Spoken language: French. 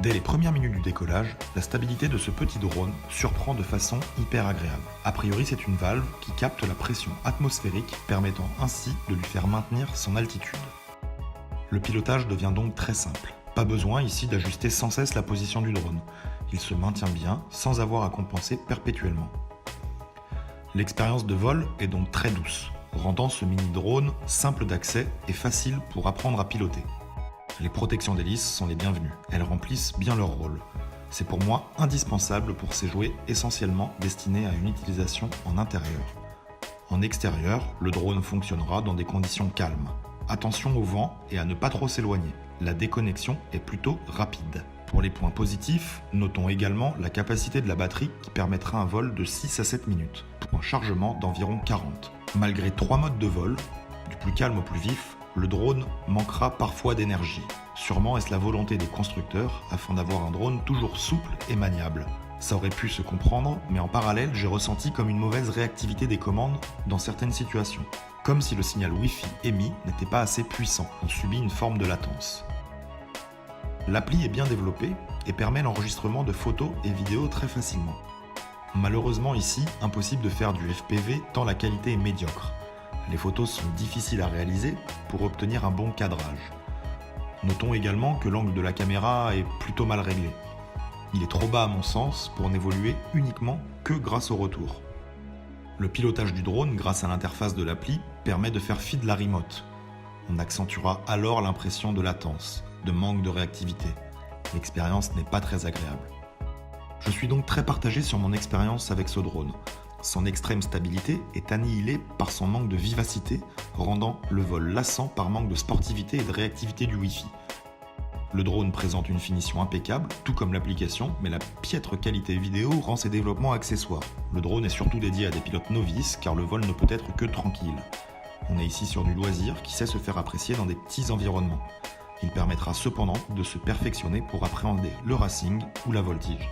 Dès les premières minutes du décollage, la stabilité de ce petit drone surprend de façon hyper agréable. A priori, c'est une valve qui capte la pression atmosphérique, permettant ainsi de lui faire maintenir son altitude. Le pilotage devient donc très simple. Pas besoin ici d'ajuster sans cesse la position du drone. Il se maintient bien sans avoir à compenser perpétuellement. L'expérience de vol est donc très douce, rendant ce mini-drone simple d'accès et facile pour apprendre à piloter. Les protections d'hélice sont les bienvenues, elles remplissent bien leur rôle. C'est pour moi indispensable pour ces jouets essentiellement destinés à une utilisation en intérieur. En extérieur, le drone fonctionnera dans des conditions calmes. Attention au vent et à ne pas trop s'éloigner. La déconnexion est plutôt rapide. Pour les points positifs, notons également la capacité de la batterie qui permettra un vol de 6 à 7 minutes, pour un chargement d'environ 40. Malgré 3 modes de vol, du plus calme au plus vif, le drone manquera parfois d'énergie. Sûrement est-ce la volonté des constructeurs afin d'avoir un drone toujours souple et maniable. Ça aurait pu se comprendre, mais en parallèle, j'ai ressenti comme une mauvaise réactivité des commandes dans certaines situations. Comme si le signal Wi-Fi émis n'était pas assez puissant, on subit une forme de latence. L'appli est bien développée et permet l'enregistrement de photos et vidéos très facilement. Malheureusement ici, impossible de faire du FPV tant la qualité est médiocre. Les photos sont difficiles à réaliser pour obtenir un bon cadrage. Notons également que l'angle de la caméra est plutôt mal réglé. Il est trop bas à mon sens pour n'évoluer uniquement que grâce au retour. Le pilotage du drone grâce à l'interface de l'appli permet de faire fi de la remote. On accentuera alors l'impression de latence, de manque de réactivité. L'expérience n'est pas très agréable. Je suis donc très partagé sur mon expérience avec ce drone. Son extrême stabilité est annihilée par son manque de vivacité, rendant le vol lassant par manque de sportivité et de réactivité du Wi-Fi. Le drone présente une finition impeccable, tout comme l'application, mais la piètre qualité vidéo rend ses développements accessoires. Le drone est surtout dédié à des pilotes novices, car le vol ne peut être que tranquille. On est ici sur du loisir qui sait se faire apprécier dans des petits environnements. Il permettra cependant de se perfectionner pour appréhender le racing ou la voltige.